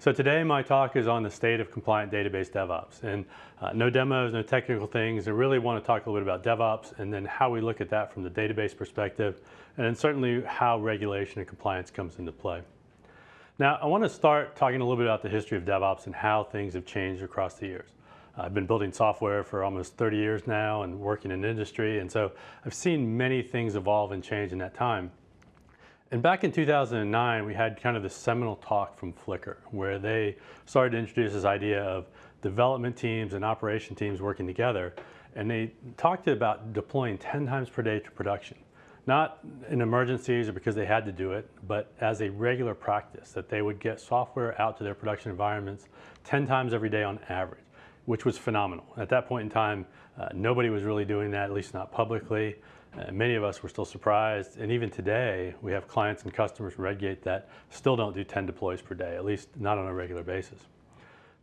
So today my talk is on the state of compliant database DevOps, and no demos, no technical things. I really want to talk a little bit about DevOps and then how we look at that from the database perspective, and then certainly how regulation and compliance comes into play. Now I want to start talking a little bit about the history of DevOps and how things have changed across the years. I've been building software for almost 30 years now and working in industry, and so I've seen many things evolve and change in that time. And back in 2009, we had kind of this seminal talk from Flickr, where they started to introduce this idea of development teams and operation teams working together. And they talked about deploying 10 times per day to production. Not in emergencies or because they had to do it, but as a regular practice, that they would get software out to their production environments 10 times every day on average, which was phenomenal. At that point in time, nobody was really doing that, at least not publicly. Many of us were still surprised, and even today we have clients and customers from Redgate that still don't do 10 deploys per day, at least not on a regular basis.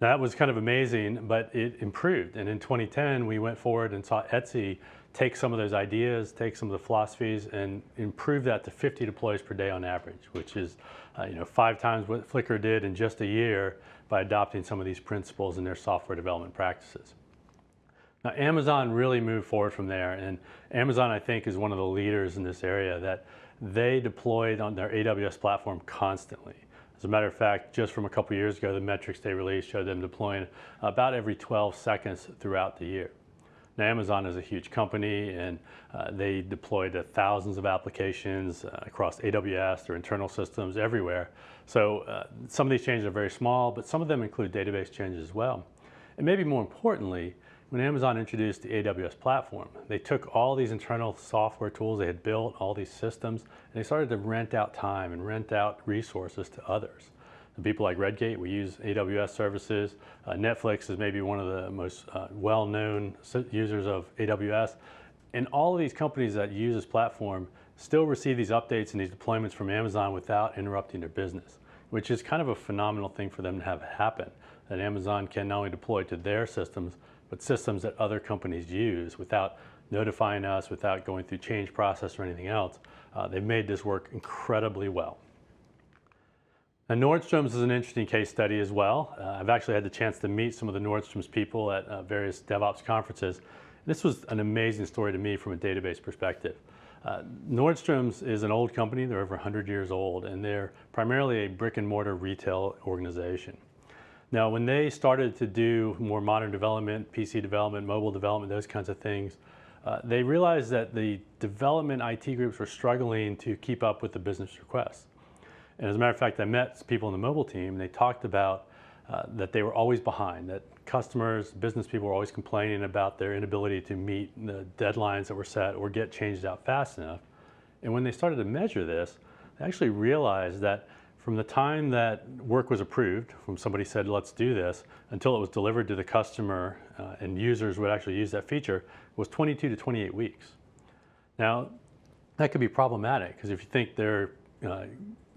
Now, that was kind of amazing, but it improved, and in 2010 we went forward and saw Etsy take some of those ideas, take some of the philosophies, and improve that to 50 deploys per day on average, which is 5 times what Flickr did in just a year by adopting some of these principles in their software development practices. Now, Amazon really moved forward from there, and Amazon, I think, is one of the leaders in this area, that they deployed on their AWS platform constantly. As a matter of fact, just from a couple years ago, the metrics they released showed them deploying about every 12 seconds throughout the year. Now, Amazon is a huge company, and they deployed thousands of applications across AWS, their internal systems, everywhere. So some of these changes are very small, but some of them include database changes as well. And maybe more importantly, when Amazon introduced the AWS platform, they took all these internal software tools they had built, all these systems, and they started to rent out time and rent out resources to others. And people like Redgate, we use AWS services. Netflix is maybe one of the most well-known users of AWS. And all of these companies that use this platform still receive these updates and these deployments from Amazon without interrupting their business, which is kind of a phenomenal thing for them to have happen, that Amazon can not only deploy to their systems, but systems that other companies use without notifying us, without going through change process or anything else. They've made this work incredibly well. Now, Nordstrom's is an interesting case study as well. I've actually had the chance to meet some of the Nordstrom's people at various DevOps conferences. This was an amazing story to me from a database perspective. Nordstrom's is an old company. They're over 100 years old, and they're primarily a brick and mortar retail organization. Now, when they started to do more modern development, PC development, mobile development, those kinds of things, they realized that the development IT groups were struggling to keep up with the business requests. And as a matter of fact, I met people in the mobile team, and they talked about that they were always behind, that customers, business people were always complaining about their inability to meet the deadlines that were set or get changed out fast enough. And when they started to measure this, they actually realized that from the time that work was approved, from somebody said, let's do this, until it was delivered to the customer and users would actually use that feature, was 22 to 28 weeks. Now, that could be problematic, because if you think there are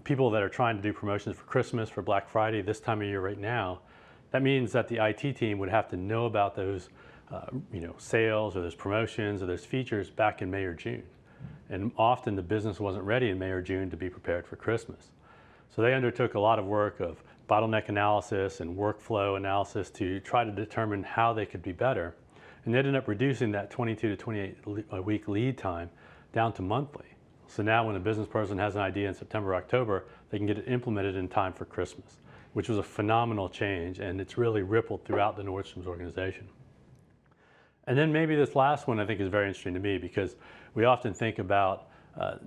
people that are trying to do promotions for Christmas, for Black Friday, this time of year right now, that means that the IT team would have to know about those sales or those promotions or those features back in May or June. And often the business wasn't ready in May or June to be prepared for Christmas. So they undertook a lot of work of bottleneck analysis and workflow analysis to try to determine how they could be better. And they ended up reducing that 22 to 28 week lead time down to monthly. So now when a business person has an idea in September, October, they can get it implemented in time for Christmas, which was a phenomenal change, and it's really rippled throughout the Nordstrom's organization. And then maybe this last one I think is very interesting to me, because we often think about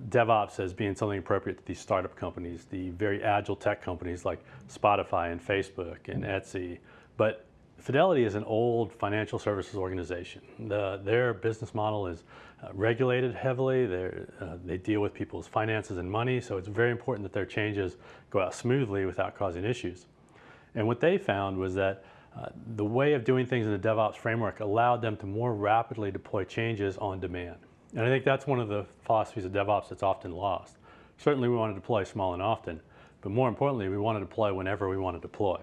DevOps as being something appropriate to these startup companies, the very agile tech companies like Spotify and Facebook and Etsy. But Fidelity is an old financial services organization. Their business model is regulated heavily. They deal with people's finances and money, so it's very important that their changes go out smoothly without causing issues. And what they found was that the way of doing things in the DevOps framework allowed them to more rapidly deploy changes on demand. And I think that's one of the philosophies of DevOps that's often lost. Certainly we want to deploy small and often, but more importantly, we want to deploy whenever we want to deploy.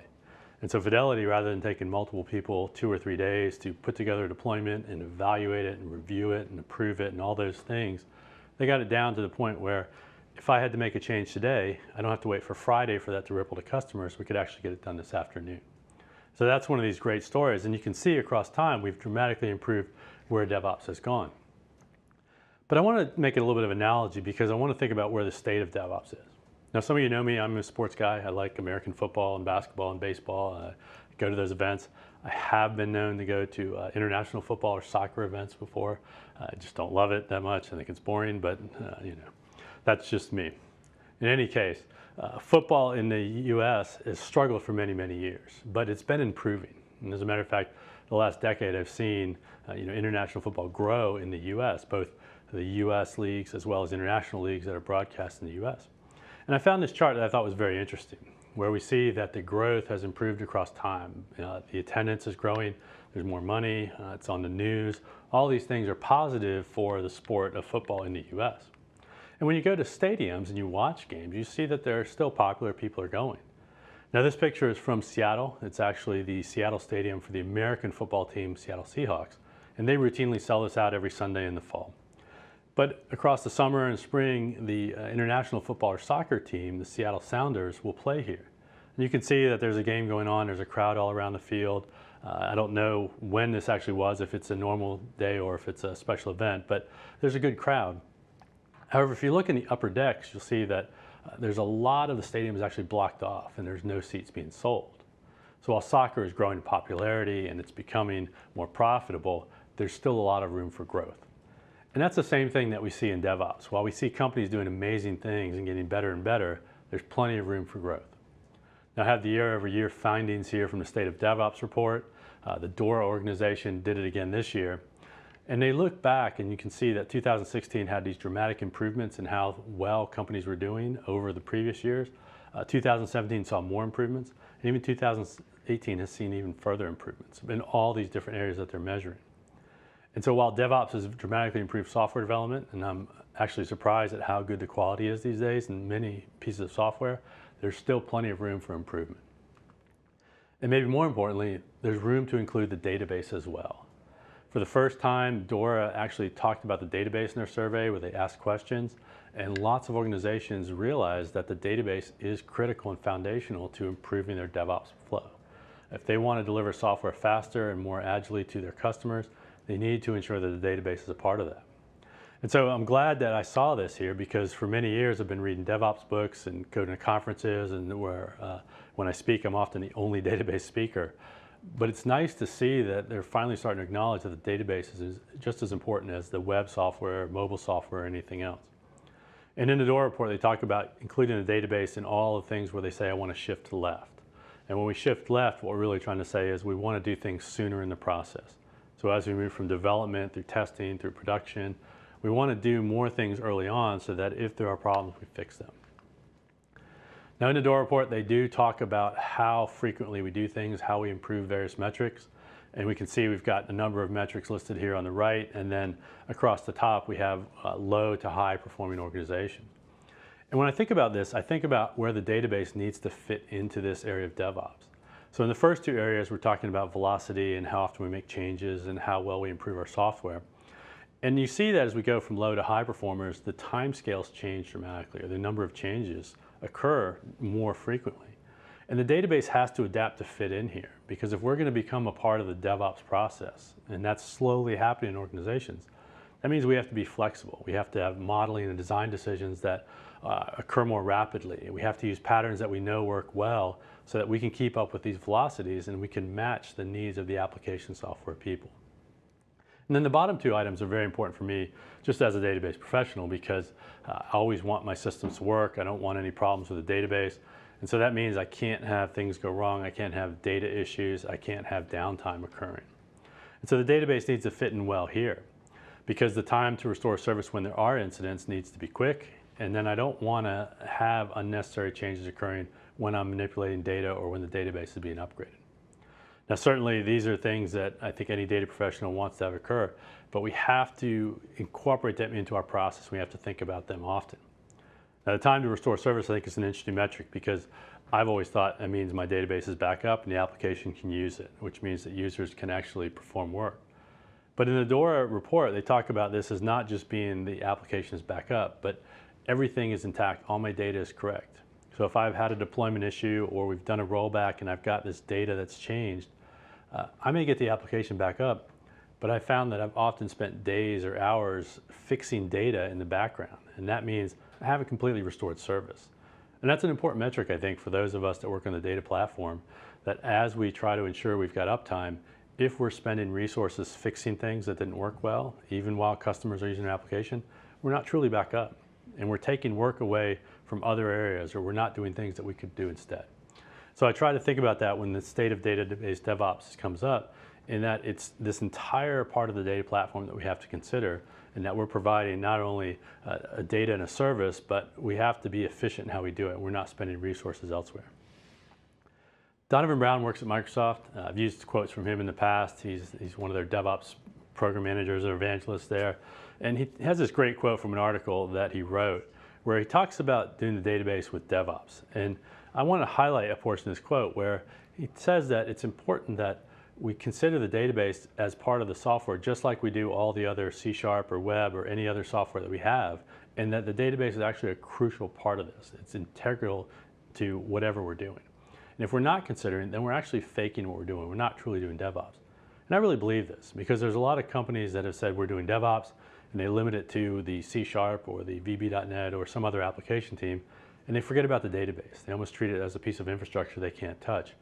And so Fidelity, rather than taking multiple people 2 or 3 days to put together a deployment and evaluate it and review it and approve it and all those things, they got it down to the point where if I had to make a change today, I don't have to wait for Friday for that to ripple to customers. We could actually get it done this afternoon. So that's one of these great stories. And you can see across time, we've dramatically improved where DevOps has gone. But I want to make it a little bit of an analogy because I want to think about where the state of DevOps is. Now, some of you know me, I'm a sports guy. I like American football and basketball and baseball. I go to those events. I have been known to go to international football or soccer events before. I just don't love it that much. I think it's boring, but that's just me. In any case, football in the U.S. has struggled for many, many years, but it's been improving. And as a matter of fact, the last decade I've seen international football grow in the U.S., both the U.S. leagues as well as international leagues that are broadcast in the U.S. And I found this chart that I thought was very interesting, where we see that the growth has improved across time. The attendance is growing, there's more money, it's on the news. All these things are positive for the sport of football in the U.S. And when you go to stadiums and you watch games, you see that they're still popular, people are going. Now this picture is from Seattle. It's actually the Seattle Stadium for the American football team, Seattle Seahawks. And they routinely sell this out every Sunday in the fall. But across the summer and spring, the international football or soccer team, the Seattle Sounders, will play here. And you can see that there's a game going on, there's a crowd all around the field. I don't know when this actually was, if it's a normal day or if it's a special event, but there's a good crowd. However, if you look in the upper decks, you'll see that there's a lot of the stadium is actually blocked off and there's no seats being sold. So while soccer is growing in popularity and it's becoming more profitable, there's still a lot of room for growth. And that's the same thing that we see in DevOps. While we see companies doing amazing things and getting better and better, there's plenty of room for growth. Now I have the year-over-year findings here from the State of DevOps report. The DORA organization did it again this year. And they look back and you can see that 2016 had these dramatic improvements in how well companies were doing over the previous years. 2017 saw more improvements, and even 2018 has seen even further improvements in all these different areas that they're measuring. And so while DevOps has dramatically improved software development, and I'm actually surprised at how good the quality is these days in many pieces of software, there's still plenty of room for improvement. And maybe more importantly, there's room to include the database as well. For the first time, DORA actually talked about the database in their survey where they asked questions, and lots of organizations realized that the database is critical and foundational to improving their DevOps flow. If they want to deliver software faster and more agilely to their customers, they need to ensure that the database is a part of that. And so I'm glad that I saw this here because for many years I've been reading DevOps books and going to conferences and where when I speak I'm often the only database speaker. But it's nice to see that they're finally starting to acknowledge that the database is just as important as the web software, mobile software, or anything else. And in the DORA report they talk about including the database in all the things where they say I want to shift left. And when we shift left, what we're really trying to say is we want to do things sooner in the process. So as we move from development through testing, through production, we want to do more things early on so that if there are problems, we fix them. Now in the DORA report, they do talk about how frequently we do things, how we improve various metrics. And we can see we've got a number of metrics listed here on the right. And then across the top, we have low to high performing organizations. And when I think about this, I think about where the database needs to fit into this area of DevOps. So in the first two areas, we're talking about velocity and how often we make changes and how well we improve our software. And you see that as we go from low to high performers, the time scales change dramatically, or the number of changes occur more frequently. And the database has to adapt to fit in here, because if we're going to become a part of the DevOps process, and that's slowly happening in organizations, that means we have to be flexible. We have to have modeling and design decisions that occur more rapidly. We have to use patterns that we know work well so that we can keep up with these velocities and we can match the needs of the application software people. And then the bottom two items are very important for me just as a database professional because I always want my systems to work. I don't want any problems with the database. And so that means I can't have things go wrong. I can't have data issues. I can't have downtime occurring. And so the database needs to fit in well here because the time to restore service when there are incidents needs to be quick. And then I don't want to have unnecessary changes occurring when I'm manipulating data or when the database is being upgraded. Now, certainly these are things that I think any data professional wants to have occur, but we have to incorporate them into our process. We have to think about them often. Now, the time to restore service, I think, is an interesting metric because I've always thought that means my database is back up and the application can use it, which means that users can actually perform work. But in the DORA report, they talk about this as not just being the application is back up, but everything is intact, all my data is correct. So if I've had a deployment issue or we've done a rollback and I've got this data that's changed, I may get the application back up, but I found that I've often spent days or hours fixing data in the background. And that means I haven't completely restored service. And that's an important metric, I think, for those of us that work on the data platform, that as we try to ensure we've got uptime, if we're spending resources fixing things that didn't work well, even while customers are using an application, we're not truly back up. And we're taking work away from other areas, or we're not doing things that we could do instead. So I try to think about that when the state of database DevOps comes up, in that it's this entire part of the data platform that we have to consider, and that we're providing not only a data and a service, but we have to be efficient in how we do it. We're not spending resources elsewhere. Donovan Brown works at Microsoft. I've used quotes from him in the past. He's one of their DevOps program managers or evangelists there. And he has this great quote from an article that he wrote where he talks about doing the database with DevOps. And I want to highlight a portion of this quote where he says that it's important that we consider the database as part of the software, just like we do all the other C# or web or any other software that we have, and that the database is actually a crucial part of this. It's integral to whatever we're doing. And if we're not considering, then we're actually faking what we're doing. We're not truly doing DevOps. And I really believe this because there's a lot of companies that have said we're doing DevOps and they limit it to the C# or the VB.NET or some other application team, and they forget about the database. They almost treat it as a piece of infrastructure they can't touch.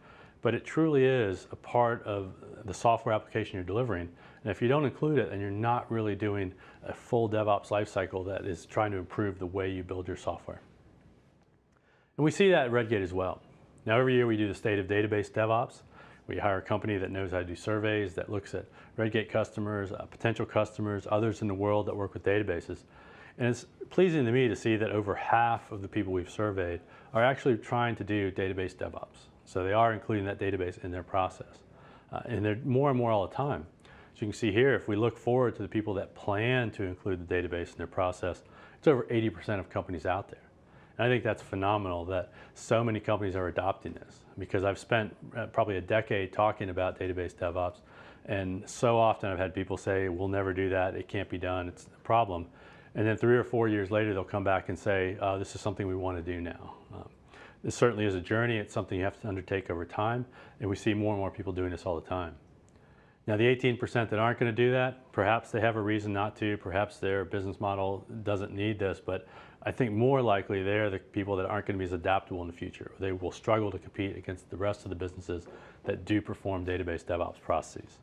But it truly is a part of the software application you're delivering. And if you don't include it, then you're not really doing a full DevOps lifecycle that is trying to improve the way you build your software. And we see that at Redgate as well. Now, every year we do the State of Database DevOps. We hire a company that knows how to do surveys, that looks at Redgate customers, potential customers, others in the world that work with databases. And it's pleasing to me to see that over half of the people we've surveyed are actually trying to do database DevOps. So they are including that database in their process. And they're more and more all the time. So you can see here, if we look forward to the people that plan to include the database in their process, it's over 80% of companies out there. And I think that's phenomenal that so many companies are adopting this, because I've spent probably a decade talking about database DevOps, and so often I've had people say, we'll never do that, it can't be done, it's a problem. And then 3 or 4 years later, they'll come back and say, this is something we want to do now. This certainly is a journey. It's something you have to undertake over time, and we see more and more people doing this all the time. Now, the 18% that aren't going to do that, perhaps they have a reason not to, perhaps their business model doesn't need this, but I think more likely they're the people that aren't going to be as adaptable in the future. They will struggle to compete against the rest of the businesses that do perform database DevOps processes.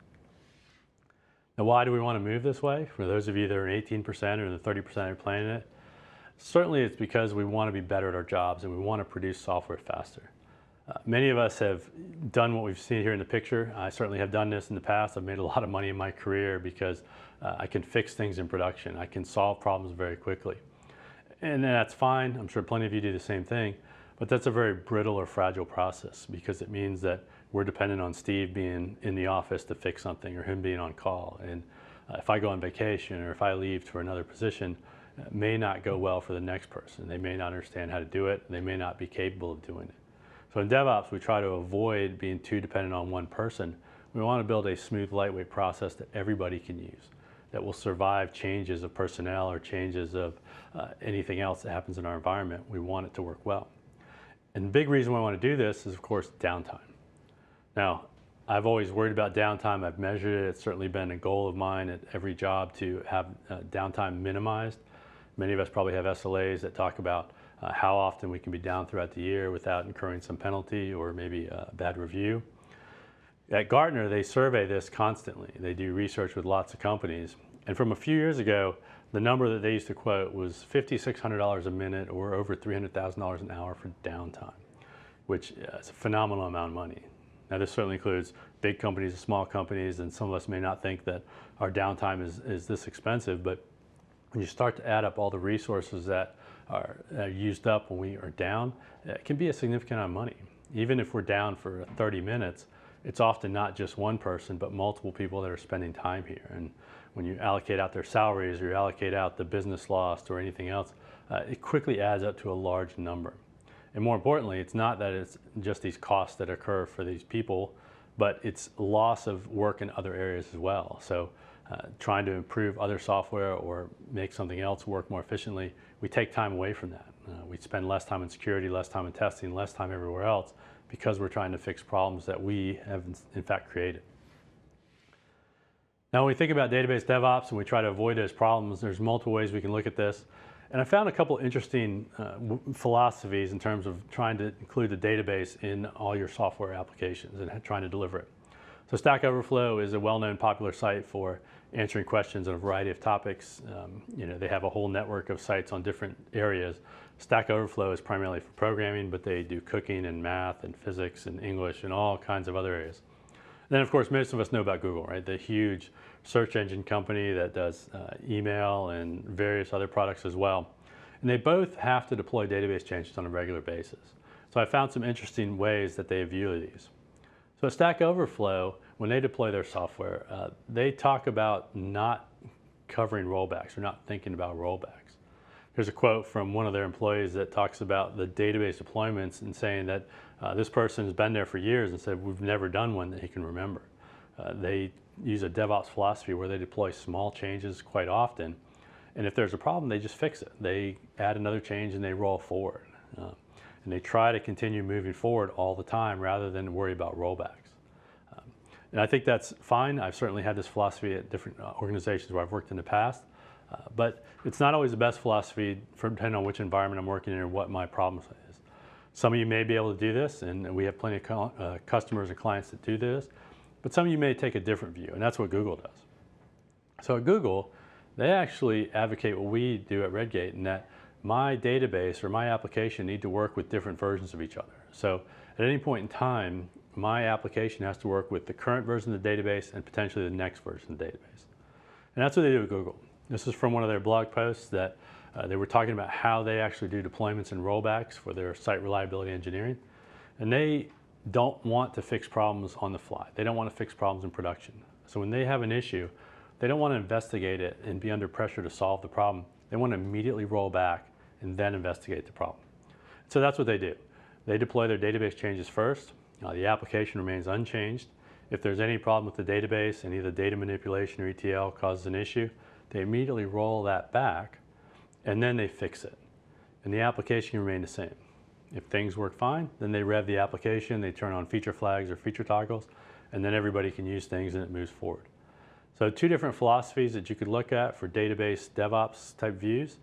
Now, why do we want to move this way? For those of you that are in 18% or the 30% that are planning it, certainly it's because we want to be better at our jobs and we want to produce software faster. Many of us have done what we've seen here in the picture. I certainly have done this in the past. I've made a lot of money in my career because I can fix things in production. I can solve problems very quickly. And that's fine. I'm sure plenty of you do the same thing. But that's a very brittle or fragile process because it means that we're dependent on Steve being in the office to fix something or him being on call. And if I go on vacation or if I leave for another position, it may not go well for the next person. They may not understand how to do it. They may not be capable of doing it. So in DevOps, we try to avoid being too dependent on one person. We want to build a smooth, lightweight process that everybody can use, that will survive changes of personnel or changes of anything else that happens in our environment. We want it to work well. And the big reason why I want to do this is, of course, downtime. Now, I've always worried about downtime. I've measured it. It's certainly been a goal of mine at every job to have downtime minimized. Many of us probably have SLAs that talk about how often we can be down throughout the year without incurring some penalty or maybe a bad review. At Gartner, they survey this constantly. They do research with lots of companies. And from a few years ago, the number that they used to quote was $5,600 a minute or over $300,000 an hour for downtime, which is a phenomenal amount of money. Now, this certainly includes big companies and small companies, and some of us may not think that our downtime is this expensive, but when you start to add up all the resources that are used up when we are down, it can be a significant amount of money. Even if we're down for 30 minutes, it's often not just one person, but multiple people that are spending time here. And when you allocate out their salaries or you allocate out the business lost or anything else, it quickly adds up to a large number. And more importantly, it's not that it's just these costs that occur for these people, but it's loss of work in other areas as well. So trying to improve other software or make something else work more efficiently, we take time away from that. We spend less time in security, less time in testing, less time everywhere else because we're trying to fix problems that we have in fact created. Now, when we think about database DevOps and we try to avoid those problems, there's multiple ways we can look at this. And I found a couple interesting philosophies in terms of trying to include the database in all your software applications and trying to deliver it. So Stack Overflow is a well-known popular site for answering questions on a variety of topics. They have a whole network of sites on different areas. Stack Overflow is primarily for programming, but they do cooking and math and physics and English and all kinds of other areas. And then, of course, most of us know about Google, right? The huge search engine company that does email and various other products as well. And they both have to deploy database changes on a regular basis. So I found some interesting ways that they view these. So at Stack Overflow, when they deploy their software, they talk about not covering rollbacks or not thinking about rollbacks. There's a quote from one of their employees that talks about the database deployments and saying that this person has been there for years and said, we've never done one that he can remember. They use a DevOps philosophy where they deploy small changes quite often. And if there's a problem, they just fix it. They add another change and they roll forward. And they try to continue moving forward all the time rather than worry about rollbacks. And I think that's fine. I've certainly had this philosophy at different organizations where I've worked in the past. But it's not always the best philosophy depending on which environment I'm working in or what my problem is. Some of you may be able to do this, and we have plenty of customers and clients that do this. But some of you may take a different view, and that's what Google does. So at Google, they actually advocate what we do at Redgate, in that my database or my application need to work with different versions of each other. So at any point in time, my application has to work with the current version of the database and potentially the next version of the database. And that's what they do at Google. This is from one of their blog posts that they were talking about how they actually do deployments and rollbacks for their site reliability engineering. And they don't want to fix problems on the fly. They don't want to fix problems in production. So when they have an issue, they don't want to investigate it and be under pressure to solve the problem. They want to immediately roll back and then investigate the problem. So that's what they do. They deploy their database changes first. The application remains unchanged. If there's any problem with the database and either data manipulation or ETL causes an issue, they immediately roll that back and then they fix it. And the application can remain the same. If things work fine, then they rev the application, they turn on feature flags or feature toggles, and then everybody can use things and it moves forward. So two different philosophies that you could look at for database DevOps type views.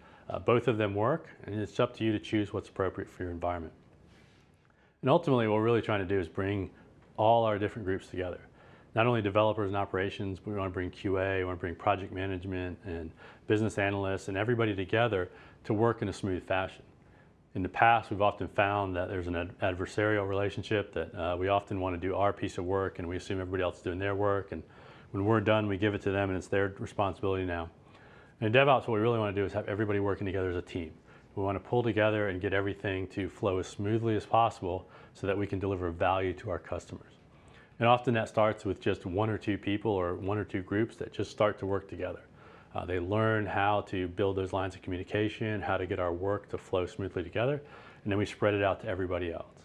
Both of them work, and it's up to you to choose what's appropriate for your environment. And ultimately, what we're really trying to do is bring all our different groups together. Not only developers and operations, but we want to bring QA, we want to bring project management and business analysts and everybody together to work in a smooth fashion. In the past, we've often found that there's an adversarial relationship, that we often want to do our piece of work and we assume everybody else is doing their work, and when we're done, we give it to them and it's their responsibility now. And in DevOps, what we really want to do is have everybody working together as a team. We want to pull together and get everything to flow as smoothly as possible so that we can deliver value to our customers. And often that starts with just one or two people or one or two groups that just start to work together. They learn how to build those lines of communication, how to get our work to flow smoothly together, and then we spread it out to everybody else.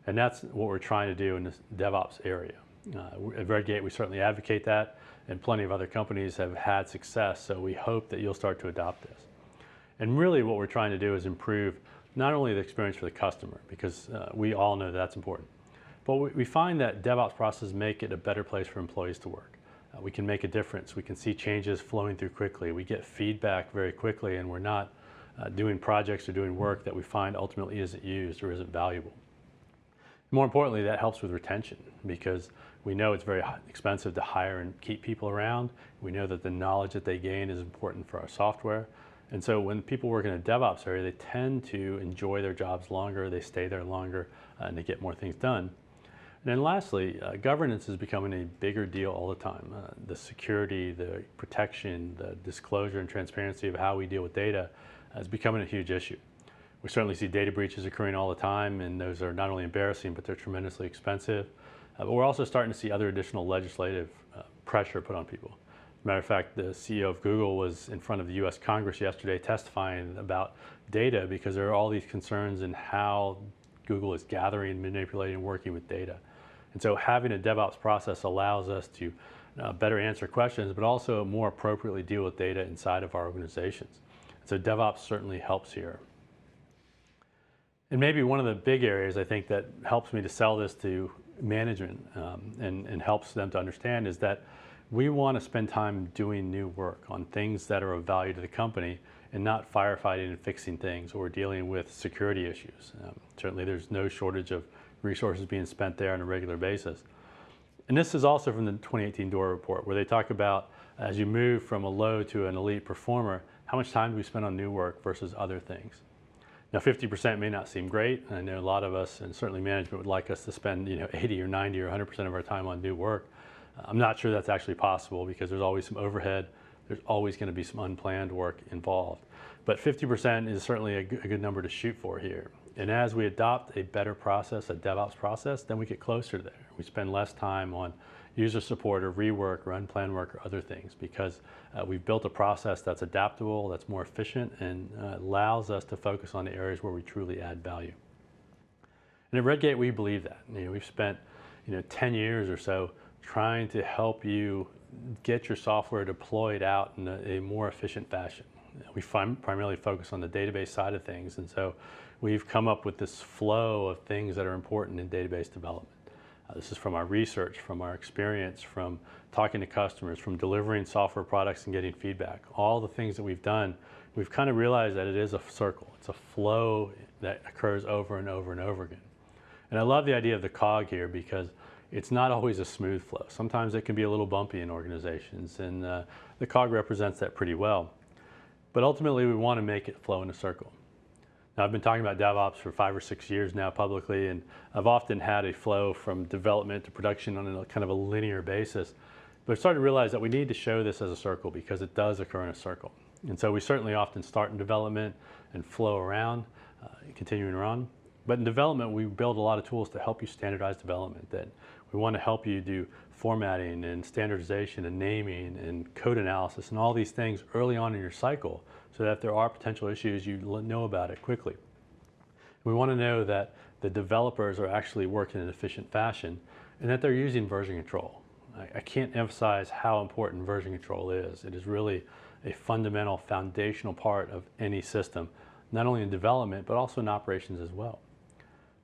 And that's what we're trying to do in this DevOps area. At Redgate, we certainly advocate that, and plenty of other companies have had success, so we hope that you'll start to adopt this. And really what we're trying to do is improve not only the experience for the customer, because we all know that's important, but we find that DevOps processes make it a better place for employees to work. We can make a difference. We can see changes flowing through quickly. We get feedback very quickly, and we're not doing projects or doing work that we find ultimately isn't used or isn't valuable. More importantly, that helps with retention, because we know it's very expensive to hire and keep people around. We know that the knowledge that they gain is important for our software. And so when people work in a DevOps area, they tend to enjoy their jobs longer, they stay there longer, and they get more things done. And then lastly, governance is becoming a bigger deal all the time. The security, the protection, the disclosure and transparency of how we deal with data is becoming a huge issue. We certainly see data breaches occurring all the time, and those are not only embarrassing, but they're tremendously expensive. But we're also starting to see other additional legislative pressure put on people. As a matter of fact, the CEO of Google was in front of the US Congress yesterday testifying about data, because there are all these concerns in how Google is gathering, manipulating, and working with data. And so having a DevOps process allows us to better answer questions, but also more appropriately deal with data inside of our organizations. So DevOps certainly helps here. And maybe one of the big areas I think that helps me to sell this to management and helps them to understand is that we want to spend time doing new work on things that are of value to the company and not firefighting and fixing things or dealing with security issues. Certainly there's no shortage of resources being spent there on a regular basis. And this is also from the 2018 DORA report, where they talk about as you move from a low to an elite performer, how much time do we spend on new work versus other things? Now 50% may not seem great, and I know a lot of us, and certainly management, would like us to spend 80 or 90 or 100% of our time on new work. I'm not sure that's actually possible because there's always some overhead, there's always going to be some unplanned work involved. But 50% is certainly a good number to shoot for here. And as we adopt a better process, a DevOps process, then we get closer to there. We spend less time on user support or rework or unplanned work or other things because we've built a process that's adaptable, that's more efficient, and allows us to focus on the areas where we truly add value. And at Redgate, we believe that. We've spent 10 years or so trying to help you get your software deployed out in a more efficient fashion. We primarily focus on the database side of things, and so we've come up with this flow of things that are important in database development. This is from our research, from our experience, from talking to customers, from delivering software products and getting feedback. All the things that we've done, we've kind of realized that it is a circle. It's a flow that occurs over and over and over again. And I love the idea of the cog here because it's not always a smooth flow. Sometimes it can be a little bumpy in organizations, and the cog represents that pretty well. But ultimately, we want to make it flow in a circle. Now, I've been talking about DevOps for 5 or 6 years now publicly, and I've often had a flow from development to production on a kind of a linear basis. But I started to realize that we need to show this as a circle because it does occur in a circle. And so we certainly often start in development and flow around, continuing on. But in development, we build a lot of tools to help you standardize development. That we want to help you do formatting and standardization and naming and code analysis and all these things early on in your cycle so that if there are potential issues, you know about it quickly. We want to know that the developers are actually working in an efficient fashion and that they're using version control. I can't emphasize how important version control is. It is really a fundamental, foundational part of any system, not only in development, but also in operations as well.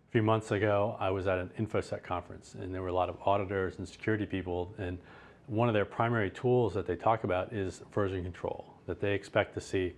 A few months ago, I was at an InfoSec conference, and there were a lot of auditors and security people, and one of their primary tools that they talk about is version control, that they expect to see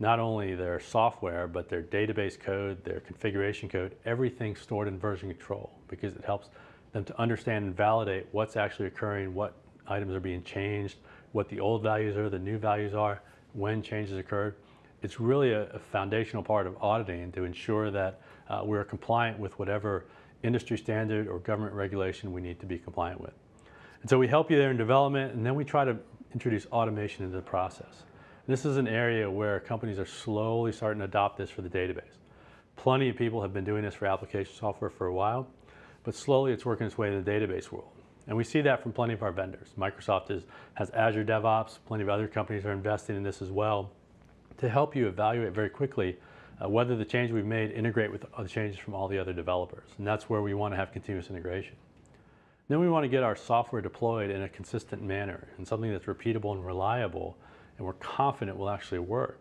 not only their software, but their database code, their configuration code, everything stored in version control, because it helps them to understand and validate what's actually occurring, what items are being changed, what the old values are, the new values are, when changes occurred. It's really a foundational part of auditing to ensure that we're compliant with whatever industry standard or government regulation we need to be compliant with. And so we help you there in development, and then we try to introduce automation into the process. This is an area where companies are slowly starting to adopt this for the database. Plenty of people have been doing this for application software for a while, but slowly it's working its way to the database world. And we see that from plenty of our vendors. Microsoft has Azure DevOps, plenty of other companies are investing in this as well to help you evaluate very quickly whether the change we've made integrate with the changes from all the other developers. And that's where we want to have continuous integration. Then we want to get our software deployed in a consistent manner and something that's repeatable and reliable and we're confident will actually work.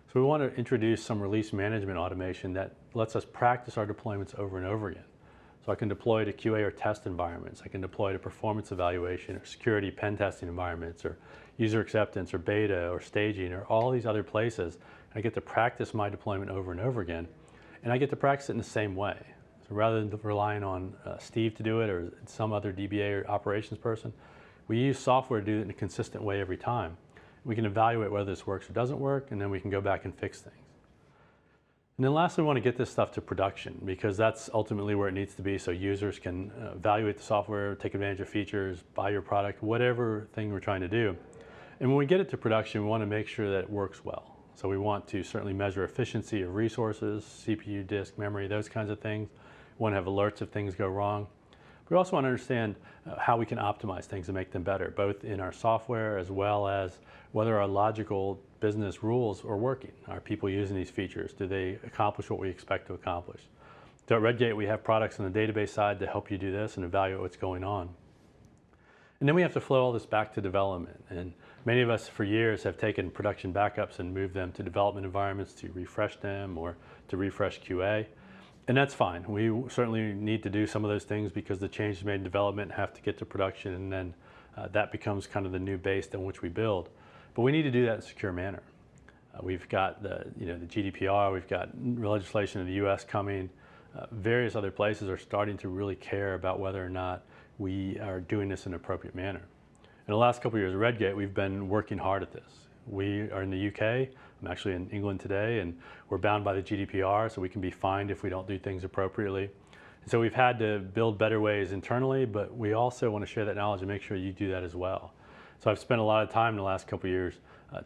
So we want to introduce some release management automation that lets us practice our deployments over and over again. So I can deploy to QA or test environments. I can deploy to performance evaluation or security pen testing environments or user acceptance or beta or staging or all these other places. I get to practice my deployment over and over again. And I get to practice it in the same way. So rather than relying on Steve to do it or some other DBA or operations person, we use software to do it in a consistent way every time. We can evaluate whether this works or doesn't work, and then we can go back and fix things. And then lastly, we want to get this stuff to production because that's ultimately where it needs to be so users can evaluate the software, take advantage of features, buy your product, whatever thing we're trying to do. And when we get it to production, we want to make sure that it works well. So we want to certainly measure efficiency of resources, CPU, disk, memory, those kinds of things. We want to have alerts if things go wrong. We also want to understand how we can optimize things and make them better, both in our software as well as whether our logical business rules are working. Are people using these features? Do they accomplish what we expect to accomplish? So at Redgate, we have products on the database side to help you do this and evaluate what's going on. And then we have to flow all this back to development. And many of us for years have taken production backups and moved them to development environments to refresh them or to refresh QA. And that's fine. We certainly need to do some of those things because the changes made in development have to get to production, and then that becomes kind of the new base on which we build. But we need to do that in a secure manner. We've got the GDPR, we've got legislation in the US coming. Various other places are starting to really care about whether or not we are doing this in an appropriate manner. In the last couple of years at Redgate, we've been working hard at this. We are in the UK, I'm actually in England today, and we're bound by the GDPR, so we can be fined if we don't do things appropriately. And so we've had to build better ways internally, but we also want to share that knowledge and make sure you do that as well. So I've spent a lot of time in the last couple of years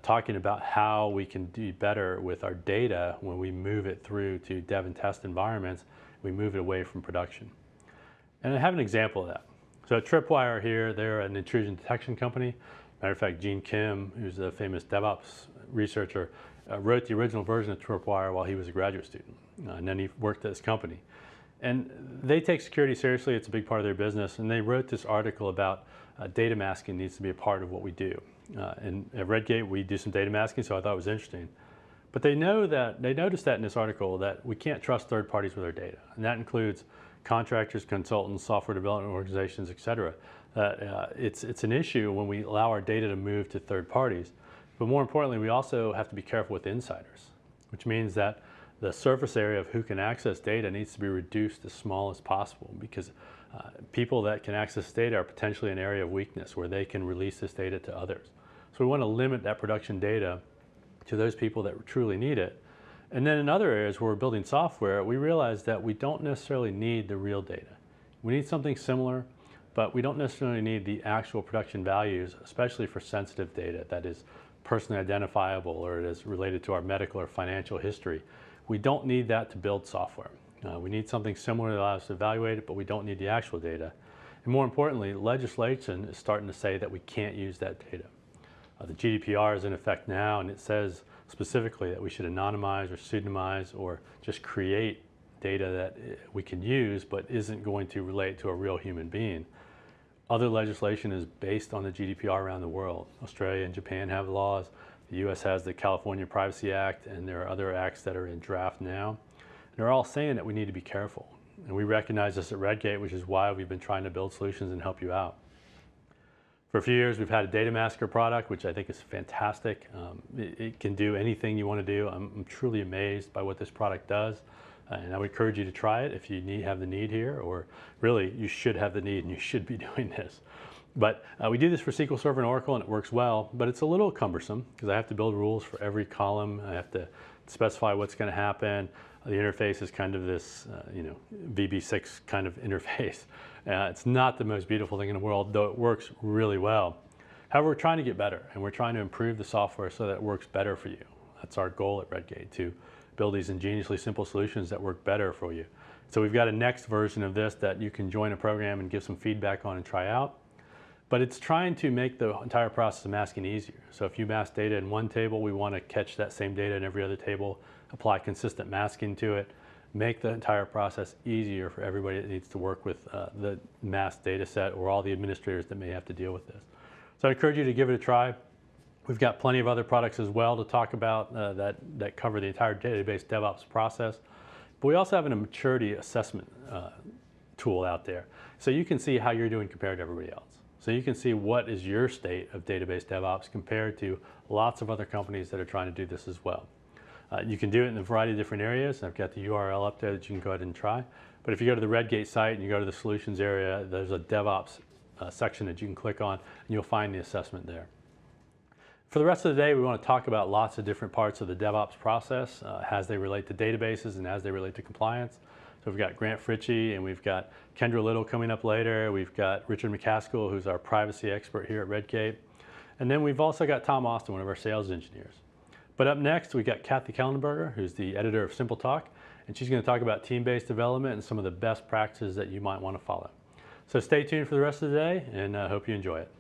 talking about how we can do better with our data when we move it through to dev and test environments. We move it away from production. And I have an example of that. So Tripwire here, they're an intrusion detection company. Matter of fact, Gene Kim, who's a famous DevOps researcher, wrote the original version of Tripwire while he was a graduate student. And then he worked at this company. And they take security seriously. It's a big part of their business. And they wrote this article about data masking needs to be a part of what we do. And at Redgate, we do some data masking, so I thought it was interesting. But they noticed that in this article that we can't trust third parties with our data. And that includes contractors, consultants, software development organizations, et cetera. It's an issue when we allow our data to move to third parties. But more importantly, we also have to be careful with insiders, which means that the surface area of who can access data needs to be reduced as small as possible, because people that can access data are potentially an area of weakness where they can release this data to others. So we want to limit that production data to those people that truly need it. And then in other areas where we're building software, we realize that we don't necessarily need the real data. We need something similar, but we don't necessarily need the actual production values, especially for sensitive data that is personally identifiable or it is related to our medical or financial history. We don't need that to build software. We need something similar that allows us to evaluate it, but we don't need the actual data. And more importantly, legislation is starting to say that we can't use that data. The GDPR is in effect now, and it says specifically that we should anonymize or pseudonymize or just create data that we can use but isn't going to relate to a real human being. Other legislation is based on the GDPR around the world. Australia and Japan have laws. The US has the California Privacy Act, and there are other acts that are in draft now. And they're all saying that we need to be careful. And we recognize this at Redgate, which is why we've been trying to build solutions and help you out. For a few years, we've had a data masker product, which I think is fantastic. It can do anything you want to do. I'm truly amazed by what this product does. And I would encourage you to try it if you have the need here, or really you should have the need and you should be doing this. But we do this for SQL Server and Oracle, and it works well, but it's a little cumbersome because I have to build rules for every column. I have to specify what's going to happen. The interface is kind of this, VB6 kind of interface. It's not the most beautiful thing in the world, though it works really well. However, we're trying to get better, and we're trying to improve the software so that it works better for you. That's our goal at Redgate, to build these ingeniously simple solutions that work better for you. So we've got a next version of this that you can join a program and give some feedback on and try out. But it's trying to make the entire process of masking easier. So if you mask data in one table, we want to catch that same data in every other table, apply consistent masking to it, make the entire process easier for everybody that needs to work with the masked data set, or all the administrators that may have to deal with this. So I encourage you to give it a try. We've got plenty of other products as well to talk about that cover the entire database DevOps process. But we also have a maturity assessment tool out there. So you can see how you're doing compared to everybody else. So you can see what is your state of database DevOps compared to lots of other companies that are trying to do this as well. You can do it in a variety of different areas. I've got the URL up there that you can go ahead and try. But if you go to the Redgate site and you go to the solutions area, there's a DevOps section that you can click on, and you'll find the assessment there. For the rest of the day, we want to talk about lots of different parts of the DevOps process as they relate to databases and as they relate to compliance. So we've got Grant Fritchie, and we've got Kendra Little coming up later. We've got Richard McCaskill, who's our privacy expert here at Redgate. And then we've also got Tom Austin, one of our sales engineers. But up next, we got Kathy Kallenberger, who's the editor of Simple Talk, and she's going to talk about team-based development and some of the best practices that you might want to follow. So stay tuned for the rest of the day, and I hope you enjoy it.